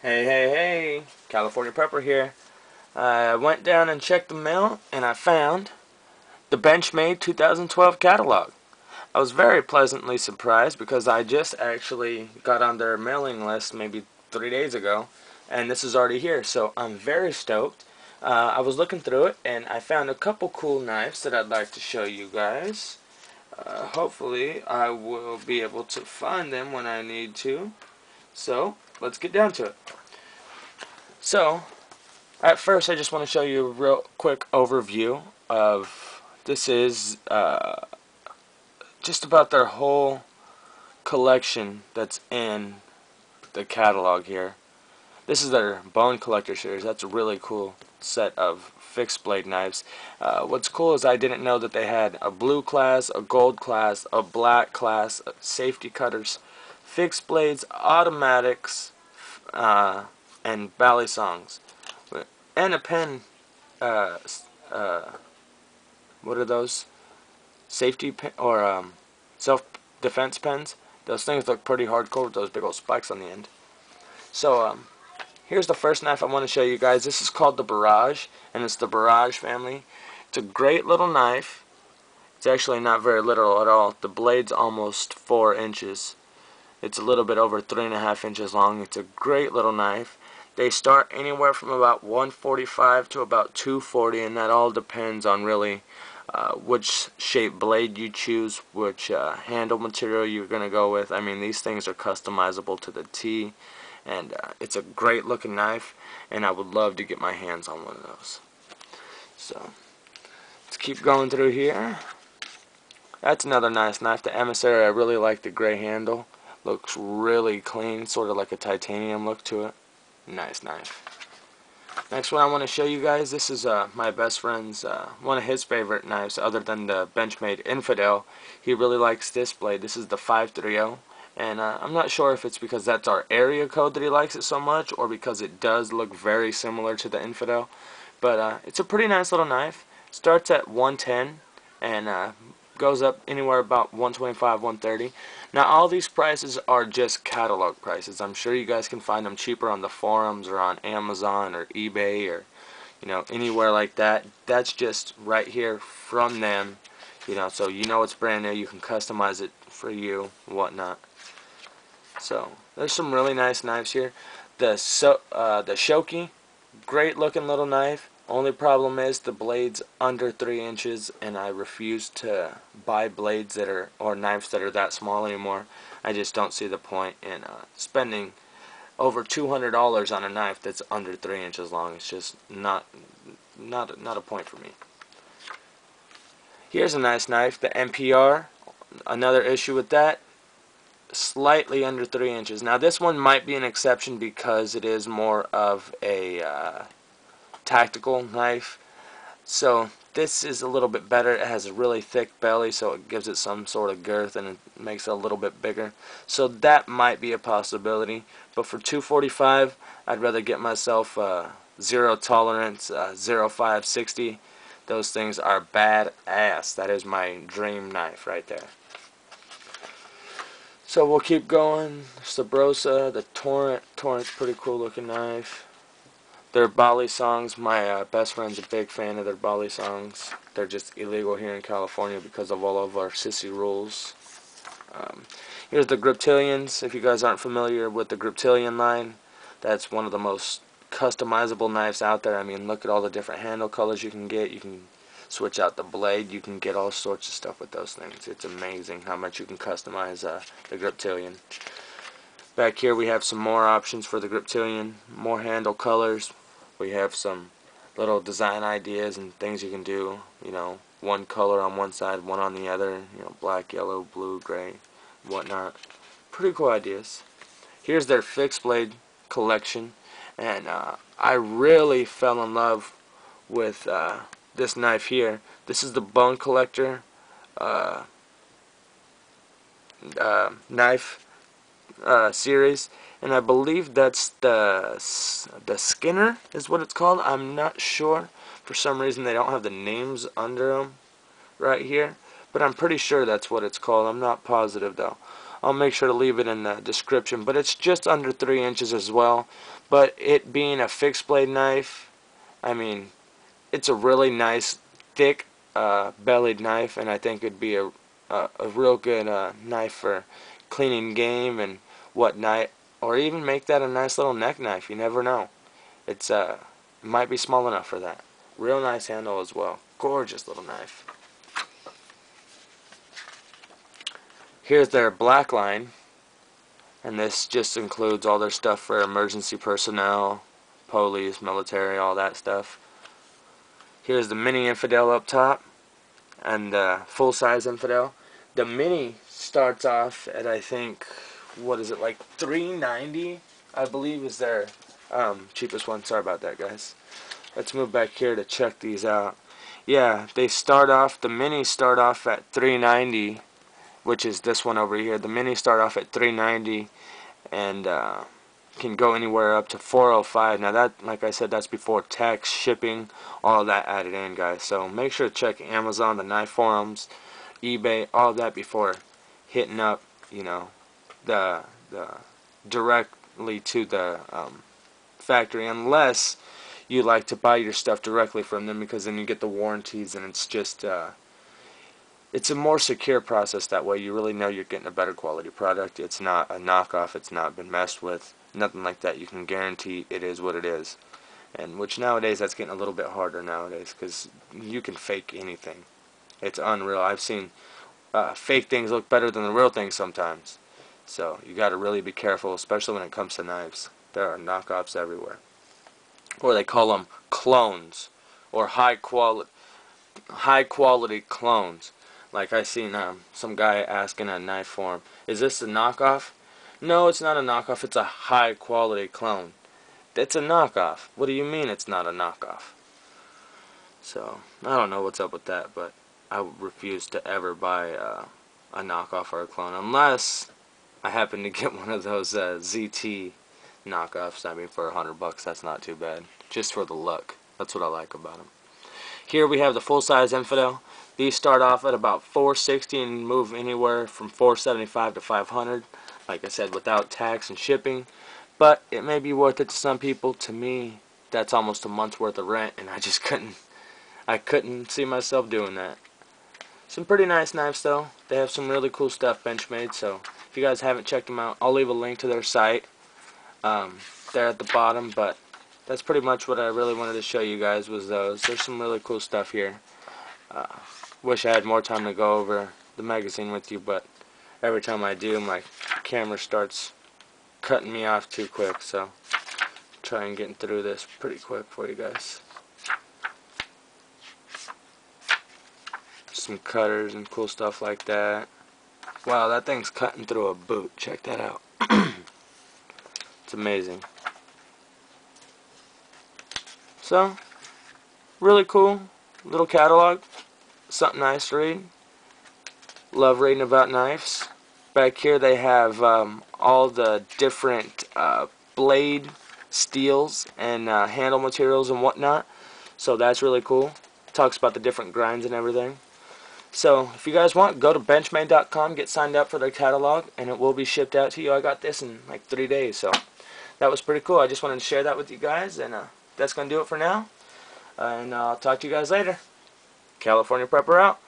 Hey, California Prepper here. I went down and checked the mail and I found the Benchmade 2012 catalog. I was very pleasantly surprised because I just actually got on their mailing list maybe 3 days ago and this is already here, so I'm very stoked. I was looking through it and I found a couple cool knives that I'd like to show you guys. Hopefully I will be able to find them when I need to. So, let's get down to it. So, at first, I just want to show you a real quick overview of this is just about their whole collection that's in the catalog here. This is their Bone Collector series. That's a really cool set of fixed blade knives. What's cool is I didn't know that they had a blue class, a gold class, a black class, safety cutters, fixed blades, automatics, and bally songs. And a pen, uh, what are those? Safety pen, or self-defense pens. Those things look pretty hardcore with those big old spikes on the end. So, here's the first knife I want to show you guys. This is called the Barrage, and it's the Barrage family. It's a great little knife. It's actually not very little at all. The blade's almost 4 inches. It's a little bit over 3.5 inches long. It's a great little knife. They start anywhere from about 145 to about 240, and that all depends on really which shape blade you choose, which handle material you're going to go with. I mean, these things are customizable to the T, and it's a great looking knife, and I would love to get my hands on one of those. So, let's keep going through here. That's another nice knife. The Emissary, I really like the gray handle. Looks really clean, sort of like a titanium look to it. Nice knife. Next one I want to show you guys, this is my best friend's, one of his favorite knives other than the Benchmade Infidel. He really likes this blade. This is the 530, and I'm not sure if it's because that's our area code that he likes it so much or because it does look very similar to the Infidel. But it's a pretty nice little knife. Starts at 110 and goes up anywhere about 125, 130. Now all these prices are just catalog prices. I'm sure you guys can find them cheaper on the forums or on Amazon or eBay or anywhere like that. That's just right here from them, so it's brand new. You can customize it for you, whatnot. So there's some really nice knives here. The Shoki, great looking little knife. Only problem is the blade's under 3 inches, and I refuse to buy blades that are, or knives that are that small anymore. I just don't see the point in spending over $200 on a knife that's under 3 inches long. It's just not a point for me. Here's a nice knife, the NPR. Another issue with that, slightly under 3 inches. Now this one might be an exception because it is more of a tactical knife, so this is a little bit better. It has a really thick belly, so it gives it some sort of girth and it makes it a little bit bigger, so that might be a possibility. But for $245, I'd rather get myself zero tolerance 0560. Those things are badass. That is my dream knife right there. So we'll keep going. Sabrosa, the Torrent's pretty cool looking knife. Their Bali songs, my best friend's a big fan of their Bali songs. They're just illegal here in California because of all of our sissy rules. Here's the Griptilians. If you guys aren't familiar with the Griptilian line, that's one of the most customizable knives out there. I mean, look at all the different handle colors you can get. You can switch out the blade. You can get all sorts of stuff with those things. It's amazing how much you can customize the Griptilian. Back here we have some more options for the Griptilian, more handle colors. We have some little design ideas and things you can do, one color on one side, one on the other, black, yellow, blue, gray, whatnot. Pretty cool ideas. Here's their fixed blade collection, and I really fell in love with this knife here. This is the Bone Collector knife series, and I believe that's the Skinner is what it's called. I'm not sure. For some reason they don't have the names under them right here, but I'm pretty sure that's what it's called. I'm not positive though. I'll make sure to leave it in the description. But it's just under 3 inches as well. But it being a fixed blade knife, I mean, it's a really nice thick bellied knife, and I think it'd be a real good knife for cleaning game and whatnot, or even make that a nice little neck knife. You never know. It might be small enough for that. Real nice handle as well. Gorgeous little knife. Here's their black line, and this just includes all their stuff for emergency personnel, police, military, all that stuff. Here's the mini infidel up top, and the full-size infidel. The mini starts off at, I think, what is it, like $3.90, I believe, is their cheapest one. Sorry about that, guys. Let's move back here to check these out. Yeah, they start off, the minis start off at $3.90, which is this one over here. The minis start off at $3.90 and can go anywhere up to $4.05. Now that, like I said, that's before tax, shipping, all that added in, guys. So make sure to check Amazon, the knife forums, eBay, all that before hitting up, you know, the directly to the factory, unless you like to buy your stuff directly from them, because then you get the warranties, and it's just it's a more secure process that way. You really know you're getting a better quality product. It's not a knockoff. It's not been messed with. Nothing like that. You can guarantee it is what it is. And which nowadays, that's getting a little bit harder nowadays, because you can fake anything. It's unreal. I've seen fake things look better than the real things sometimes. So you got to really be careful, especially when it comes to knives. There are knockoffs everywhere. Or they call them clones, or high quality clones. Like I seen some guy asking a knife for him, is this a knockoff? No, it's not a knockoff. It's a high quality clone. It's a knockoff. What do you mean it's not a knockoff? So I don't know what's up with that, but I refuse to ever buy a knockoff or a clone unless I happen to get one of those ZT knockoffs. I mean, for $100, that's not too bad. Just for the look. That's what I like about them. Here we have the full-size infidel. These start off at about $460 and move anywhere from $475 to $500. Like I said, without tax and shipping. But it may be worth it to some people. To me, that's almost a month's worth of rent, and I couldn't see myself doing that. Some pretty nice knives though. They have some really cool stuff, Benchmade. So if you guys haven't checked them out, I'll leave a link to their site there at the bottom. But that's pretty much what I really wanted to show you guys, was those. There's some really cool stuff here. Wish I had more time to go over the magazine with you, but every time I do, my camera starts cutting me off too quick. So try and get through this pretty quick for you guys. Some cutters and cool stuff like that. Wow, that thing's cutting through a boot. Check that out. It's amazing. So, really cool little catalog. Something nice to read. Love reading about knives. Back here they have all the different blade steels and handle materials and whatnot. So that's really cool. Talks about the different grinds and everything. So if you guys want, go to Benchmade.com, get signed up for their catalog, and it will be shipped out to you. I got this in like 3 days, so that was pretty cool. I just wanted to share that with you guys, and that's going to do it for now. And I'll talk to you guys later. California Prepper out.